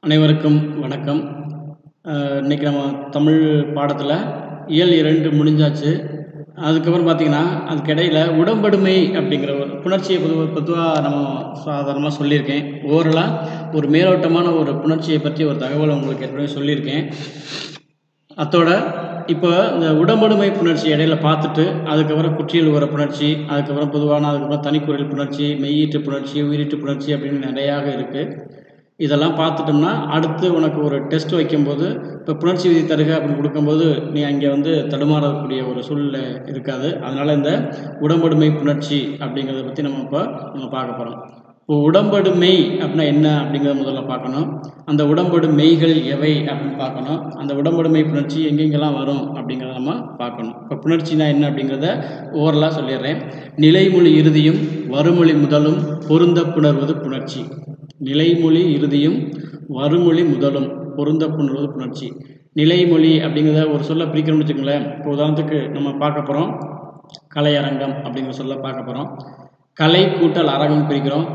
அனைவருக்கும் வணக்கம். இன்னைக்கு நம்ம தமிழ் பாடத்தில் இயல் 2 முடிஞ்சாச்சு. அதுக்கப்புறம் பார்த்தீங்கன்னா அதுக்கு இடையில உடம்படுமை அப்படிங்கிற ஒரு புணர்ச்சியை பொதுவாக நம்ம சாதாரணமாக சொல்லியிருக்கேன். ஓரலாக ஒரு மேலோட்டமான ஒரு புணர்ச்சியை பற்றி ஒரு தகவலை உங்களுக்கு ஏற்கனவே சொல்லியிருக்கேன். அத்தோட இப்போ இந்த உடம்படுமை புணர்ச்சி இடையில பார்த்துட்டு அதுக்கப்புறம் குற்றியல் உர புணர்ச்சி, அதுக்கப்புறம் பொதுவான, அதுக்கப்புறம் தனிக்குறில் புணர்ச்சி, மெய்யீட்டு புணர்ச்சி, உயிரீட்டு புணர்ச்சி அப்படின்னு நிறையாக இருக்குது. இதெல்லாம் பார்த்துட்டோம்னா அடுத்து உனக்கு ஒரு டெஸ்ட் வைக்கும்போது இப்போ புணர்ச்சி விதி தருக அப்படின்னு கொடுக்கும்போது நீ அங்கே தடுமாறக்கூடிய ஒரு சூழ்நிலை இருக்காது. அதனால் இந்த உடம்படுமை புணர்ச்சி அப்படிங்கிறத பற்றி நம்ம பார்க்க போகிறோம். இப்போ உடம்படுமை அப்படின்னா என்ன அப்படிங்கிறத முதல்ல பார்க்கணும். அந்த உடம்படு மெய்கள் எவை அப்படின்னு பார்க்கணும். அந்த உடம்படுமை புணர்ச்சி எங்கெங்கெல்லாம் வரும் அப்படிங்கிறத நம்ம பார்க்கணும். இப்போ புணர்ச்சினா என்ன அப்படிங்கிறத ஓரலாக சொல்லிடுறேன். நிலைமொழி இறுதியும் வருமொழி முதலும் பொருந்த புணர்வது புணர்ச்சி. நிலைமொழி இறுதியும் வருமொழி முதலும் பொருந்த புணர்வது புணர்ச்சி. நிலைமொழி அப்படிங்கிறத ஒரு சொல்ல பிரிக்கணும்னு வச்சுக்கோங்களேன். இப்போ உதாரணத்துக்கு நம்ம பார்க்க போகிறோம் கலையரங்கம் அப்படிங்கிற சொல்ல பார்க்க போகிறோம். கலை கூட்டல் அரங்கம் பிரிக்கிறோம்.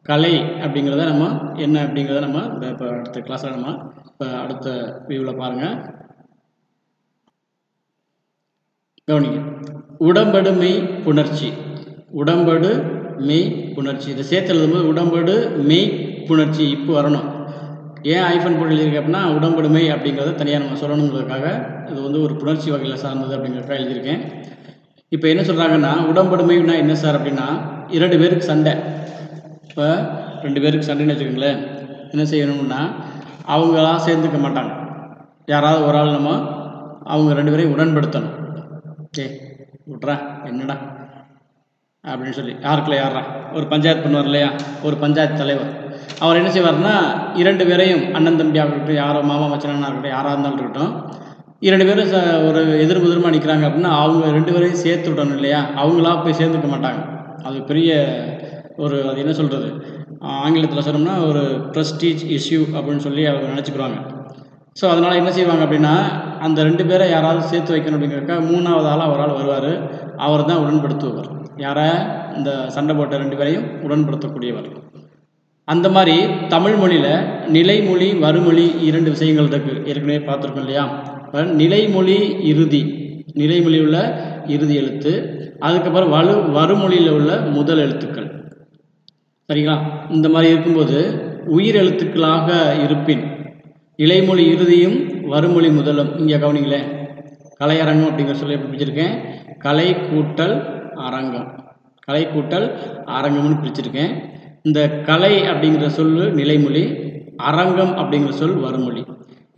கலை அப்படிங்கிறத நம்ம என்ன அப்படிங்கிறத நம்ம இப்போ அடுத்த கிளாஸில் நம்ம இப்போ அடுத்த வியூவில் பாருங்கள், கவனிங்க. உடம்படு மெய் புணர்ச்சி, உடம்படு மெய் புணர்ச்சி. இதை சேர்த்து எழுதும்போது உடம்படு மெய் புணர்ச்சி இப்போ வரணும். ஏன் ஐஃபன் போட்டு எழுதியிருக்கு அப்படின்னா உடம்படுமை அப்படிங்கிறத தனியாக நம்ம சொல்லணுங்கிறதுக்காக இது ஒரு புணர்ச்சி வகையில் சார்ந்தது அப்படிங்கிறதுக்காக எழுதியிருக்கேன். இப்போ என்ன சொல்கிறாங்கன்னா உடம்படுமைனா என்ன சார் அப்படின்னா 2 பேருக்கு சண்டை. இப்போ 2 பேருக்கு சண்டைன்னு வச்சுக்கோங்களேன். என்ன செய்யணும்னா அவங்களாம் சேர்ந்துக்க மாட்டாங்க. யாராவது ஒரு ஆள் நம்ம அவங்க 2 பேரையும் உடன்படுத்தணும். விட்றா என்னடா அப்படின்னு சொல்லி யாருக்குள்ள யாரா ஒரு பஞ்சாயத்து பண்ணுவார் இல்லையா, ஒரு பஞ்சாயத்து தலைவர். அவர் என்ன செய்வார்னா 2 பேரையும் அண்ணன் தம்பியாக இருக்கட்டும், யாரோ மாமா மச்சனாக இருக்கட்டும், யாராக இருந்தாலும் இருக்கட்டும், 2 பேரும் ஒரு எதிர்முதிர்மா நிற்கிறாங்க அப்படின்னா அவங்க 2 பேரையும் சேர்த்து விடணும் இல்லையா. அவங்களா போய் சேர்ந்துக்க மாட்டாங்க. அது பெரிய அது என்ன சொல்கிறது, ஆங்கிலத்தில் சொன்னோம்னா ஒரு ப்ரெஸ்டீஜ் இஷ்யூ அப்படின்னு சொல்லி அவங்க நினச்சிக்கிறாங்க. ஸோ அதனால் என்ன செய்வாங்க அப்படின்னா அந்த 2 பேரை யாராவது சேர்த்து வைக்கணும் அப்படிங்கிறதுக்காக 3வது ஆளாக ஒரு ஆள் வருவார். அவர் தான் உடன்படுத்துவார். யாரை? இந்த சண்டை போட்ட 2 பேரையும் உடன்படுத்தக்கூடியவர். அந்த மாதிரி தமிழ் மொழியில் நிலைமொழி வருமொழி 2 விஷயங்கள் இருக்குது. ஏற்கனவே பார்த்துருக்கோம் இல்லையா. இப்போ நிலைமொழி இறுதி, நிலைமொழி உள்ள இறுதி எழுத்து, அதுக்கப்புறம் வருமொழியில் உள்ள முதல் எழுத்துக்கள், சரிங்களா. இந்த மாதிரி இருக்கும்போது உயிர் எழுத்துக்களாக இருப்பின் நிலைமொழி இறுதியும் வருமொழி முதலும். இங்கே கவனிங்களேன், கலையரங்கம் அப்படிங்கிற சொல்லி எப்படி பிடிச்சிருக்கேன், கலை கூட்டல் அரங்கம், கலை கூட்டல் அரங்கம்னு பிரிச்சிருக்கேன். இந்த கலை அப்படிங்கிற சொல்லு நிலைமொழி, அரங்கம் அப்படிங்கிற சொல் வருமொழி.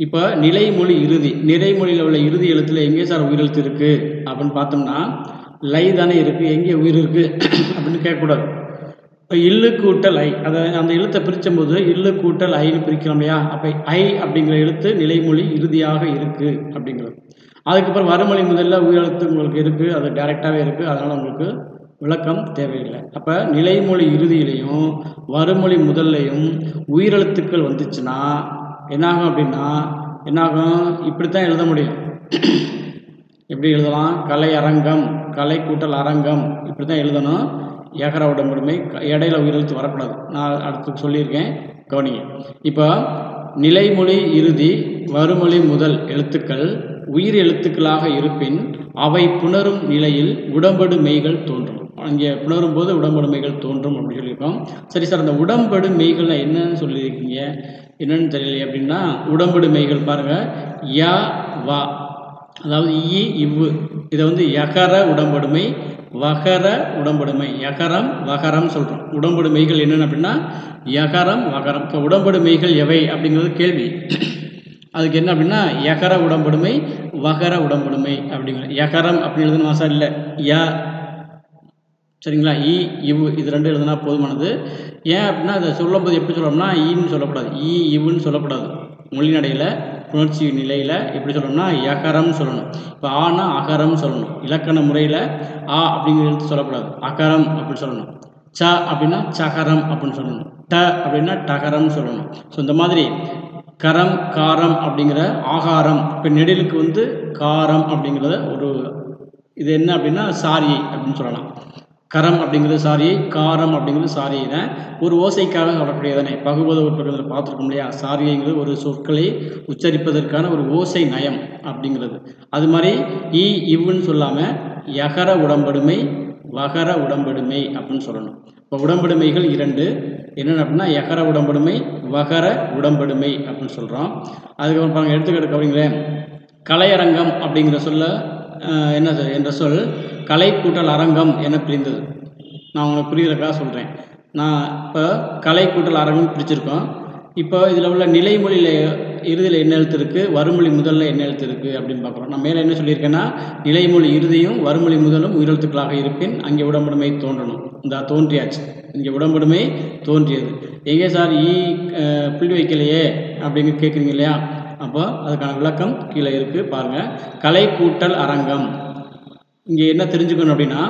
இப்போ நிலைமொழி இறுதி, நிலைமொழியில் உள்ள இறுதி எழுத்துல எங்கே சார் உயிரெழுத்து இருக்குது அப்படின்னு பார்த்தோம்னா லை தானே இருக்குது. எங்கே உயிர் இருக்குது அப்படின்னு கேட்கக்கூடாது. இப்போ இல்லு கூட்டல் ஐ, அதை அந்த எழுத்தை பிரிக்கும் போது இல்லு கூட்டல் ஐன்னு பிரிக்கிறோம் இல்லையா. அப்போ ஐ அப்படிங்கிற எழுத்து நிலைமொழி இறுதியாக இருக்குது அப்படிங்கிறது. அதுக்கப்புறம் வருமொழி முதல்ல உயிரெழுத்து உங்களுக்கு இருக்குது, அது டைரெக்டாகவே இருக்குது, அதனால் உங்களுக்கு விளக்கம் தேவையில்லை. அப்போ நிலைமொழி இறுதியிலையும் வருமொழி முதல்லையும் உயிரெழுத்துக்கள் வந்துச்சுன்னா என்னாகும் அப்படின்னா என்னாகும், இப்படித்தான் எழுத முடியும். எப்படி எழுதலாம், கலை அரங்கம், கலை கூட்டல் அரங்கம், இப்படி தான் எழுதணும். ஏகர உடம்படுமை, இடையில உயிரெழுத்து வரக்கூடாது. நான் அடுத்து சொல்லியிருக்கேன், கவனிங்க. இப்போ நிலைமொழி இறுதி வருமொழி முதல் எழுத்துக்கள் உயிர் எழுத்துக்களாக இருப்பின் அவை புணரும் நிலையில் உடம்படு மெய்கள் தோன்றும். அங்கே புணரும் போது உடம்படு மெய்கள் தோன்றும் அப்படின்னு சொல்லியிருக்கோம். சரி சார், அந்த உடம்படு மெய்கள் என்னன்னு சொல்லியிருக்கீங்க, என்னன்னு தெரியல அப்படின்னா உடம்படு மெய்கள் பாருங்கள், யா வா, அதாவது ஈ இவ்வு, இதை யகர உடம்படுமை வகர உடம்படுமை, யகரம் வகரம் சொல்கிறோம். உடம்படுமைகள் என்னென்னு அப்படின்னா யகரம் வகரம். இப்போ உடம்படுமைகள் எவை அப்படிங்கிறது கேள்வி. அதுக்கு என்ன அப்படின்னா யகர உடம்படுமை வகர உடம்படுமை அப்படிங்கிற. யகரம் அப்படின்னு எழுதுனா சார் இல்லை, யா, சரிங்களா. ஈ இவ்வு இது 2 எழுதுனா போதுமானது. ஏன் அப்படின்னா அதை சொல்லும்போது எப்படி சொல்லணும்னா ஈன்னு சொல்லக்கூடாது, ஈ இவ்வுன்னு சொல்லக்கூடாது. மொழிநடையில் புணர்ச்சி நிலையில் எப்படி சொல்லணும்னா யகரம் சொல்லணும். இப்போ ஆனா அகரம் சொல்லணும். இலக்கண முறையில் ஆ அப்படிங்கிற எழுத்து சொல்லக்கூடாது, அகரம் அப்படின்னு சொல்லணும். ச அப்படின்னா சகரம் அப்படின்னு சொல்லணும். ட அப்படின்னா டகரம் சொல்லணும். ஸோ இந்த மாதிரி கரம் காரம் அப்படிங்கிற ஆகாரம், இப்போ நெடிலுக்கு காரம் அப்படிங்கிறத இது என்ன அப்படின்னா சாரி அப்படின்னு சொல்லலாம். கரம் அப்படிங்கிறது சாரி, காரம் அப்படிங்கிறது சாரியின ஒரு ஓசைக்காக வரக்கூடியதானே. பகுபத உறுப்புகள் பார்த்துருக்கோம் இல்லையா. சாரிங்கிறது ஒரு சொற்களை உச்சரிப்பதற்கான ஒரு ஓசை நயம் அப்படிங்கிறது. அது மாதிரி ஈ இவ்வுன்னு சொல்லாமல் யகர உடம்படுமை வகர உடம்படுமை அப்படின்னு சொல்லணும். இப்போ உடம்படுமைகள் 2 என்னென்ன அப்படின்னா யகர உடம்படுமை வகர உடம்படுமை அப்படின்னு சொல்கிறோம். அதுக்கப்புறம் பாருங்கள் எடுத்துக்கிட்டு அப்படிங்களேன். கலையரங்கம் அப்படிங்கிற சொல்ல என்னது என்ற சொல் கலை கூட்டல் அரங்கம் என பிரிந்தது. நான் உங்களுக்கு புரிகிறதுக்காக சொல்கிறேன். நான் இப்போ கலை கூட்டல் அரங்கம் பிரிச்சிருக்கோம். இப்போ இதில் உள்ள நிலைமொழியில் இறுதியில் என்ன எழுத்து இருக்குது, வறுமொழி முதல்ல என்ன எழுத்து இருக்குது அப்படின்னு பார்க்குறோம். நான் மேலே என்ன சொல்லியிருக்கேன்னா நிலைமொழி இறுதியும் வறுமொழி முதலும் உயிரெழுத்துக்களாக இருப்பின் அங்கே உடம்படுமை தோன்றணும். இந்த தோன்றியாச்சு, இங்கே உடம்படுமை தோன்றியது. எங்கே சார் ஈ புள்ளி வைக்கலையே அப்படின்னு கேட்குறீங்க இல்லையா. அப்போ அதுக்கான விளக்கம் கீழே இருக்குது பாருங்கள். கலை கூட்டல் அரங்கம். இங்கே என்ன தெரிஞ்சுக்கணும் அப்படின்னா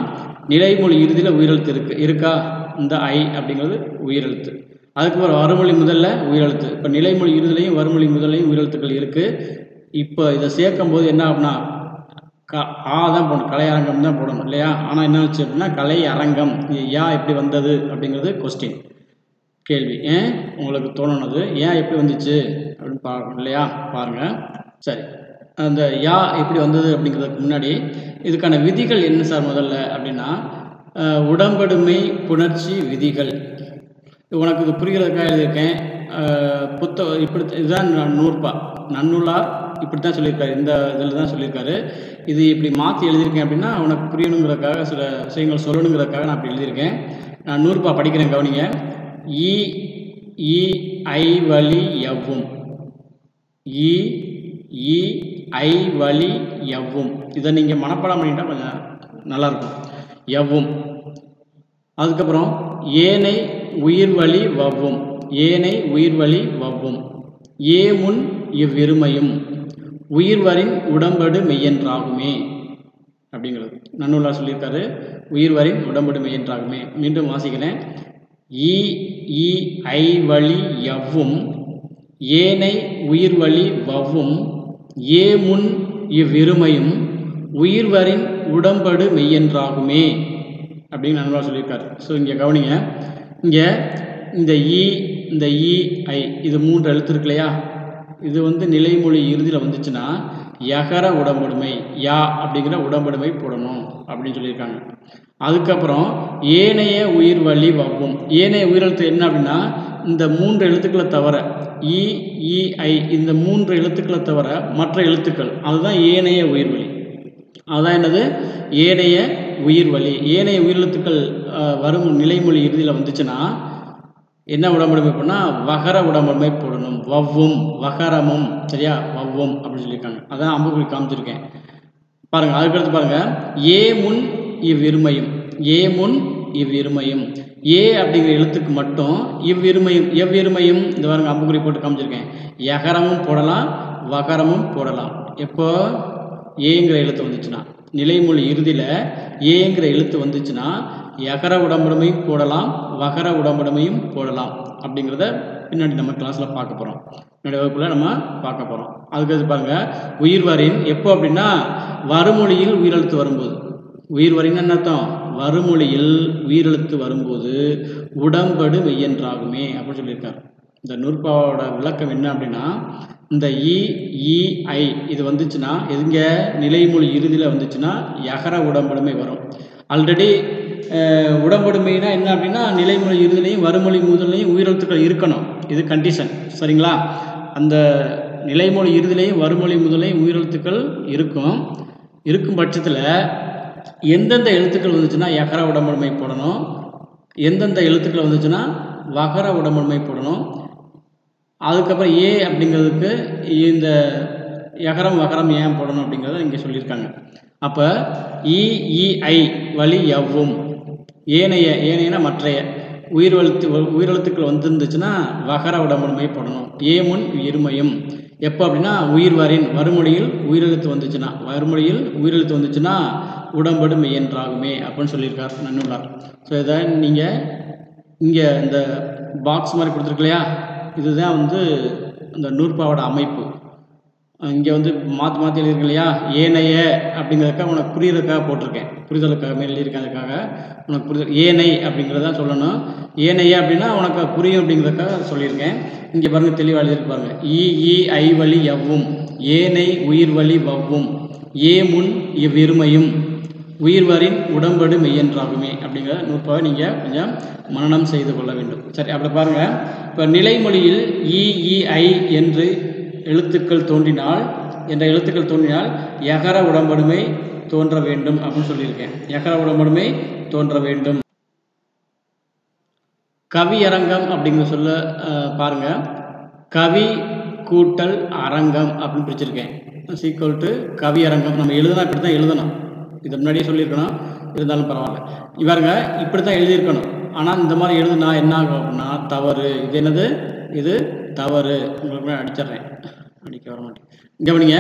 நிலைமொழி இறுதியில் உயிரெழுத்து இருக்கா. இந்த ஐ அப்படிங்கிறது உயிரெழுத்து. அதுக்கப்புறம் வறுமொழி முதல்ல உயிரெழுத்து. இப்போ நிலைமொழி இறுதிலையும் வறுமொழி முதல்லையும் உயிரெழுத்துக்கள் இருக்குது. இப்போ இதை சேர்க்கும் போது என்ன அப்படின்னா ஆ தான் போடணும், கலை அரங்கம் தான் போடணும் இல்லையா. ஆனால் என்ன ஆச்சு அப்படின்னா கலை அரங்கம் யா எப்படி வந்தது அப்படிங்கிறது கொஸ்டின் கேள்வி. ஏன் உங்களுக்கு தோணுனது ஏன் எப்படி வந்துச்சு அப்படின்னு பார்க்கணும் இல்லையா. பாருங்கள். சரி, அந்த யா எப்படி வந்தது அப்படிங்கிறதுக்கு முன்னாடி இதுக்கான விதிகள் என்ன சார் முதல்ல அப்படின்னா உடம்படுமை புணர்ச்சி விதிகள். உனக்கு இது புரிகிறதுக்காக எழுதியிருக்கேன். இப்படி இதுதான் நூற்பா நன்னூலார் இப்படி தான் சொல்லியிருக்காரு. இந்த இதில் தான் சொல்லியிருக்காரு. இது இப்படி மாற்றி எழுதியிருக்கேன் அப்படின்னா உனக்கு புரியணுங்கிறதுக்காக சில விஷயங்கள் சொல்லணுங்கிறதுக்காக நான் அப்படி எழுதியிருக்கேன். நான் நூற்பா படிக்கிறேன் கவனிங்க. ஈ ஈ ஐ வழி எவ்வும் ஈ ஈ ஐ வழி எவ்வும். இதை நீங்கள் மனப்பாடம் பண்ணிட்டா கொஞ்சம் நல்லாயிருக்கும். எவ்வும். அதுக்கப்புறம் ஏனை உயிர் வழி வவ்வும் ஏனை உயிர் வழி வவ்வும். ஏ முன் இவ்விருமையும் உயிர்வரின் உடம்படு மெய்யென்றாகுமே அப்படிங்கிறது நன்னூலார் சொல்லியிருக்காரு. உயிர்வரின் உடம்படு மெய்யென்றாகுமே. மீண்டும் வாசிக்கிறேன். ஈ ஈ ஐ வழி எவ்வும் ஏனை உயிர் வழி வவ்வும் ஏ முன் இவ்விருமையும் உயிர்வரின் உடம்படு மெய்யென்றாகுமே அப்படின்னு நண்பராக சொல்லியிருக்காரு. ஸோ இங்கே கவனிங்க. இங்கே இந்த ஈ ஐ இது 3 எழுத்து இருக்கு இல்லையா. இது நிலைமொழி இறுதியில் வந்துச்சுன்னா யகர உடம்படுமை யா அப்படிங்கிற உடம்படுமை போடணும் அப்படின்னு சொல்லியிருக்காங்க. அதுக்கப்புறம் ஏனைய உயிர் வழி வவ்வும். ஏனைய உயிரெழுத்து என்ன அப்படின்னா இந்த 3 எழுத்துக்களை தவிர இ இ ஐ இந்த 3 எழுத்துக்களை தவிர மற்ற எழுத்துக்கள் அதுதான் ஏனைய உயிர்வழி. அதுதான் என்னது ஏனைய உயிர்வழி. ஏனைய உயிரெழுத்துக்கள் வரும் நிலைமொழி இறுதியில் வந்துச்சுன்னா என்ன உடம்படுமை பண்ணால் வகர உடம்படுமை போடணும். வவ்வும் வகரமும் சரியா வவ்வும் அப்படின்னு சொல்லியிருக்காங்க. அதான் அம்புக்குறி காமிச்சிருக்கேன் பாருங்கள். அதுக்கடுத்து பாருங்கள். ஏ முன் இவ்விருமையும் ஏ முன் இவ்விருமையும் ஏ அப்படிங்கிற எழுத்துக்கு மட்டும் இவ்விருமையும் எவ்விருமையும் இந்த பாருங்க அம்புக்குறி போட்டு காமிச்சிருக்கேன். யகரமும் போடலாம் வகரமும் போடலாம். எப்போ ஏங்கிற எழுத்து வந்துச்சுன்னா நிலைமொழி இறுதியில் ஏங்கிற எழுத்து வந்துச்சுன்னா யகர உடம்படுமையும் போடலாம் வகர உடம்படுமையும் போடலாம் அப்படிங்கிறத பின்னாடி நம்ம கிளாஸில் பார்க்க போகிறோம். பின்னாடி வகுப்பில் நம்ம பார்க்க போகிறோம். அதுக்கு பாருங்கள். உயிர்வரின் எப்போ அப்படின்னா வறுமொழியில் உயிரெழுத்து வரும்போது. உயிர்வரின் என்ன அர்த்தம்? வறுமொழியில் உயிரெழுத்து வரும்போது உடம்படு மெய்யென்றாகுமே அப்படின்னு சொல்லியிருக்காரு. இந்த நூற்பாவோட விளக்கம் என்ன அப்படின்னா இந்த இ ஐ இது வந்துச்சுன்னா எதுங்க நிலைமொழி இறுதியில் வந்துச்சுன்னா யகர உடம்படுமை வரும். ஆல்ரெடி உடம்படுமைனா என்ன அப்படின்னா நிலைமொழி இறுதிலையும் வறுமொழி முதலையும் உயிரெழுத்துக்கள் இருக்கணும். இது கண்டிஷன் சரிங்களா. அந்த நிலைமொழி இறுதிலையும் வறுமொழி முதலையும் உயிரெழுத்துக்கள் இருக்கும் பட்சத்தில் எந்தெந்த எழுத்துக்கள் வந்துச்சுன்னா யகர உடம்படுமை போடணும், எந்தெந்த எழுத்துக்கள் வந்துச்சுன்னா வகர உடம்படுமை போடணும். அதுக்கப்புறம் ஏ அப்படிங்கிறதுக்கு இந்த யகரம் வகரம் ஏன் போடணும் அப்படிங்கிறத இங்கே சொல்லியிருக்காங்க. அப்போ இ ஐ வழி எவ்வும் ஏனையனா மற்றைய உயிரெழுத்துக்கள் வந்துருந்துச்சுன்னா வகர உடம்படுமை போடணும். ஏ முன் இருமையும் எப்போ அப்படின்னா உயிர்வரின் வறுமொழியில் உயிரெழுத்து வந்துச்சுன்னா உடம்படு மெய்யென்றாகுமே அப்படின்னு சொல்லியிருக்கார் நன்னூலார். ஸோ இதை நீங்கள் இங்கே இந்த பாக்ஸ் மாதிரி கொடுத்துருக்கு இல்லையா, இதுதான் இந்த நூற்பாவோட அமைப்பு. இங்கே வந்து மாற்றி மாற்றி எழுதியிருக்கேன் இல்லையா, ஏனைய அப்படிங்கிறதுக்காக உனக்கு புரியுறதுக்காக போட்டிருக்கேன், புரிதலுக்காக மேல் எழுதியிருக்கேன். அதுக்காக உனக்கு புரிதல் ஏனை அப்படிங்கிறதான் சொல்லணும். ஏனைய அப்படின்னா உனக்கு புரியும் அப்படிங்கிறதுக்காக சொல்லியிருக்கேன். இங்கே பாருங்கள் தெளிவாக எழுதியிருக்கு பாருங்கள். ஈ ஐ வழி எவ்வும் ஏனை உயிர் வழி வவ்வும் ஏ முன் இவ்விருமையும் உயிர்வரின் உடம்படு மெய்யென்றாகுமே அப்படிங்கிற நூற்பாவை நீங்கள் கொஞ்சம் மனனம் செய்து கொள்ள வேண்டும். சரி, அப்படி பாருங்கள். இப்போ நிலைமொழியில் ஐ என்று எழுத்துக்கள் தோன்றினால் யகர உடம்படுமை தோன்ற வேண்டும் அப்படின்னு சொல்லியிருக்கேன். யகர உடம்படுமை தோன்ற வேண்டும். கவியரங்கம் அப்படிங்கிற சொல்ல பாருங்கள். கவி கூட்டல் அரங்கம் அப்படின்னு பிரிச்சிருக்கேன். Equal to கவியரங்கம். நம்ம எழுதுனா இப்படி தான் எழுதணும். இது முன்னாடியே சொல்லியிருக்கணும், இருந்தாலும் பரவாயில்ல. இவருங்க இப்படி தான் எழுதியிருக்கணும். ஆனால் இந்த மாதிரி எழுதுனா என்ன ஆகும் அப்படின்னா தவறு. இது என்னது? இது தவறு. உங்களுக்கு அடிச்சிட்றேன், அடிக்க வர மாட்டேன். கவனிங்க,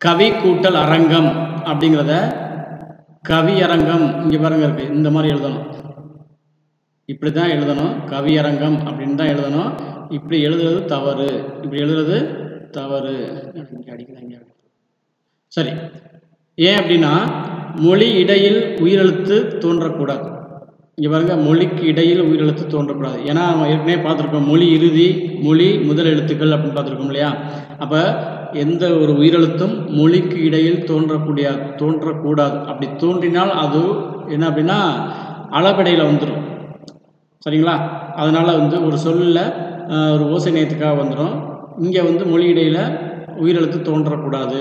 கவி கூட்டல் அரங்கம் அப்படிங்கிறத கவியரங்கம் இங்கே பாருங்க இருக்கு, இந்த மாதிரி எழுதணும். இப்படி தான் எழுதணும். கவியரங்கம் அப்படின்னு தான் எழுதணும். இப்படி எழுதுறது தவறு. இப்படி எழுதுறது தவறு. இங்கே அடிக்குதாங்க. சரி, ஏன் அப்படின்னா மொழி இடையில் உயிரெழுத்து தோன்றக்கூடாது. இங்கே பாருங்க, மொழிக்கு இடையில் உயிரெழுத்து தோன்றக்கூடாது. ஏன்னா நம்ம ஏற்கனவே பார்த்துருக்கோம், மொழி இறுதி மொழி முதல் எழுத்துக்கள் அப்படின்னு பார்த்துருக்கோம் இல்லையா. அப்போ எந்த ஒரு உயிரெழுத்தும் மொழிக்கு இடையில் தோன்றக்கூடாது. அப்படி தோன்றினால் அது என்ன அப்படின்னா அளபெடையில் வந்துடும். சரிங்களா? அதனால் வந்து ஒரு சொல்லில் ஒரு ஓசை நேயத்துக்காக வந்துடும். இங்கே வந்து மொழி இடையில் உயிரெழுத்து தோன்றக்கூடாது.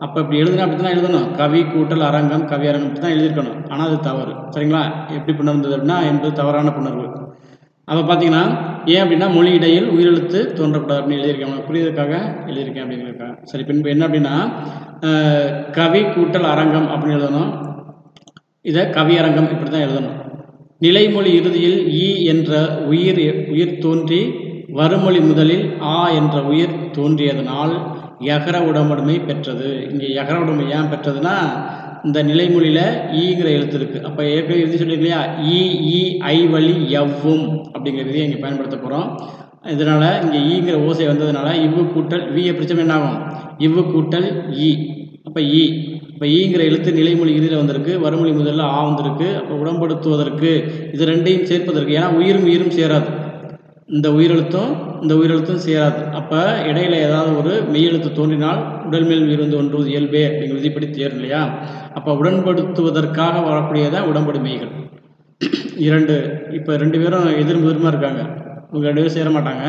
அப்போ இப்படி எழுதுனா அப்படி தான் எழுதணும். கவி கூட்டல் அரங்கம் கவியரங்கம் இப்படி தான் எழுதியிருக்கணும். ஆனால் அது தவறு. சரிங்களா? எப்படி புணர்ந்தது அப்படின்னா என்பது தவறான புணர்வு. அப்போ பார்த்தீங்கன்னா ஏன் அப்படின்னா மொழி இடையில் உயிரெழுத்து தோன்றக்கூடாது அப்படின்னு எழுதியிருக்கேன். புரியுறதுக்காக எழுதியிருக்கேன் அப்படிங்கிறதுக்காக. சரி, பின்பு என்ன அப்படின்னா கவி கூட்டல் அரங்கம் அப்படின்னு எழுதணும். இதை கவியரங்கம் இப்படி தான் எழுதணும். நிலைமொழி இறுதியில் என்ற உயிர் தோன்றி வருமொழி முதலில் என்ற உயிர் தோன்றியதனால் யகர உடம்படுமை பெற்றது. இங்கே யகர உடம்பை ஏன் பெற்றதுன்னா இந்த நிலைமொழியில் ஈங்கிற எழுத்து இருக்குது. அப்போ ஏற்கனவே எழுதி சொல்லியிருக்கலையா, ஐ வழி எவ்வும் அப்படிங்கிறதையும் இங்கே பயன்படுத்த போகிறோம். இதனால் இங்கே ஈங்கிற ஓசை வந்ததுனால இவ்வு கூட்டல் வியை பிரிச்சம் என்ன ஆகும்? இவ்வு கூட்டல் அப்போ இப்போ ஈங்கிற எழுத்து நிலைமொழி இறுதியில் வந்திருக்கு, வருமொழி முதல்ல வந்திருக்கு. அப்போ உடம்படுத்துவதற்கு இது ரெண்டையும் சேர்ப்பதற்கு, ஏன்னா உயிரும் சேராது, இந்த உயிரெழுத்தும் சேராது. அப்போ இடையில ஏதாவது ஒரு மெய்யெழுத்து தோன்றினால் உடல் மேல் உயிர் வந்து ஒன்றுவது இயல்பே அப்படிங்கிற விதிப்படி தேரும் இல்லையா. அப்போ உடன்படுத்துவதற்காக வரக்கூடியதான் உடன்படு மெய்கள். இப்போ ரெண்டு பேரும் எதிர்முதிர்மா இருக்காங்க. இவங்க 2 பேரும் சேர மாட்டாங்க.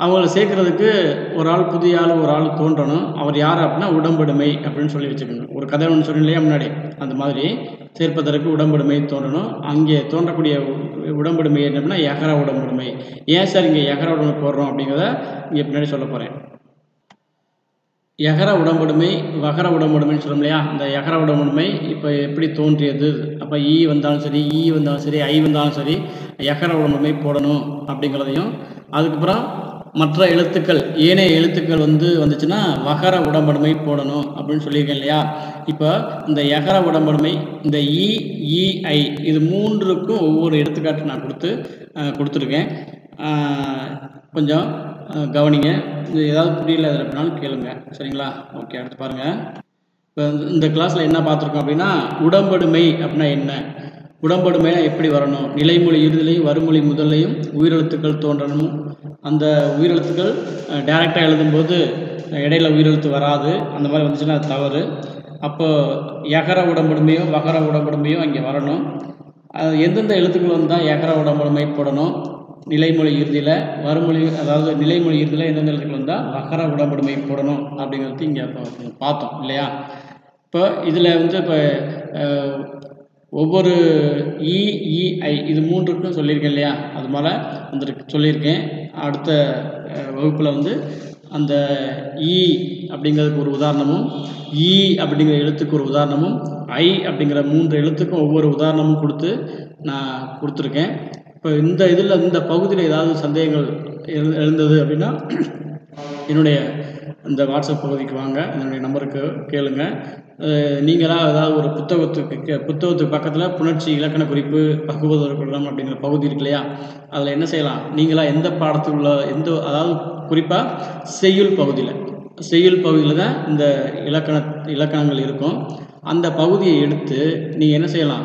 அவங்கள சேர்க்கறதுக்கு ஒரு ஆள் புதிய ஆள் ஒரு ஆள் தோன்றணும். அவர் யார் அப்படின்னா உடம்படுமை அப்படின்னு சொல்லி வச்சுக்கோங்க. ஒரு கதை ஒன்று சொன்னேன் இல்லையா முன்னாடி, அந்த மாதிரி சேர்ப்பதற்கு உடம்படுமை தோன்றணும். அங்கே தோன்றக்கூடிய உடம்படுமை என்ன அப்படின்னா யகர உடம்படுமை. ஏன் சார் இங்கே யகர உடம்பு போடுறோம் அப்படிங்கிறத இங்கே பின்னாடி சொல்ல போகிறேன். யகர உடம்படுமை வகர உடம்படுமைன்னு சொல்லும் இல்லையா. இந்த யகர உடம்படுமை இப்போ எப்படி தோன்றியது? அப்போ வந்தாலும் சரி, வந்தாலும் சரி, ஐ வந்தாலும் சரி யகர உடம்படுமை போடணும் அப்படிங்கிறதையும், அதுக்கப்புறம் மற்ற எழுத்துக்கள் ஏனைய எழுத்துக்கள் வந்துச்சுன்னா வகர உடம்படுமை போடணும் அப்படின்னு சொல்லியிருக்கேன் இல்லையா. இப்போ இந்த யகர உடம்படுமை இந்த ஐ இது 3க்கும் ஒவ்வொரு எடுத்துக்காட்டு நான் கொடுத்துருக்கேன். கொஞ்சம் கவனிங்க. இது ஏதாவது புரியல அதில் அப்படின்னாலும் கேளுங்க. சரிங்களா? ஓகே, அடுத்து பாருங்கள். இப்போ இந்த கிளாஸில் என்ன பார்த்துருக்கோம் அப்படின்னா உடம்படுமை அப்படின்னா என்ன, உடம்படுமையாக எப்படி வரணும், நிலைமொழி இறுதிலையும் வருமொழி முதல்லையும் உயிரெழுத்துக்கள் தோன்றணும். அந்த உயிரெழுத்துக்கள் டைரெக்டாக எழுதும்போது இடையில உயிரெழுத்து வராது. அந்த மாதிரி வந்துச்சுன்னா அது தவறு. அப்போது யகர உடம்படுமையோ வகர உடம்படுமையோ அங்கே வரணும். அது எந்தெந்த எழுத்துக்கள் வந்தால் யகர உடம்படுமை போடணும், நிலைமொழி இறுதியில் வருமொழி, அதாவது நிலைமொழி இறுதியில் எந்தெந்த எழுத்துக்கள் வந்தால் வகர உடம்படுமை போடணும் அப்படிங்கிறது இங்கே பார்த்தோம் இல்லையா. இப்போ இதில் இப்போ ஒவ்வொரு ஐ இது 3க்கும் சொல்லியிருக்கேன் இல்லையா. அது மாதிரி வந்துருக்கு சொல்லியிருக்கேன். அடுத்த வகுப்பில் அந்த அப்படிங்கிறதுக்கு ஒரு உதாரணமும், அப்படிங்கிற எழுத்துக்கு ஒரு உதாரணமும், ஐ அப்படிங்கிற 3 எழுத்துக்கும் ஒவ்வொரு உதாரணமும் நான் கொடுத்துருக்கேன். இப்போ இந்த பகுதியில் ஏதாவது சந்தேகங்கள் எழுந்தது அப்படின்னா என்னுடைய இந்த வாட்ஸ்அப் பகுதிக்கு வாங்க, என்னுடைய நம்பருக்கு கேளுங்க. நீங்களாக ஏதாவது ஒரு புத்தகத்துக்கு பக்கத்தில் புணர்ச்சி இலக்கண குறிப்பு பகுவதற்குள்ளம் அப்படிங்கிற பகுதி இருக்கு இல்லையா, அதில் என்ன செய்யலாம், நீங்களாக எந்த பாடத்தில் உள்ள அதாவது குறிப்பாக செய்யுள் பகுதியில் செய்யுள் பகுதியில் தான் இந்த இலக்கணங்கள் இருக்கும். அந்த பகுதியை எடுத்து நீங்கள் என்ன செய்யலாம்,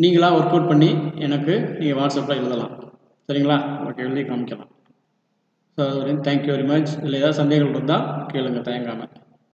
நீங்களாக ஒர்க் அவுட் பண்ணி எனக்கு நீங்கள் வாட்ஸ்அப்பில் எழுதலாம். சரிங்களா? ஓகே, எழுதி காமிக்கலாம். So thank you very much. இதில் ஏதாவது சந்தேகங்கள் இருந்தால் கேளுங்க தயங்காமல்.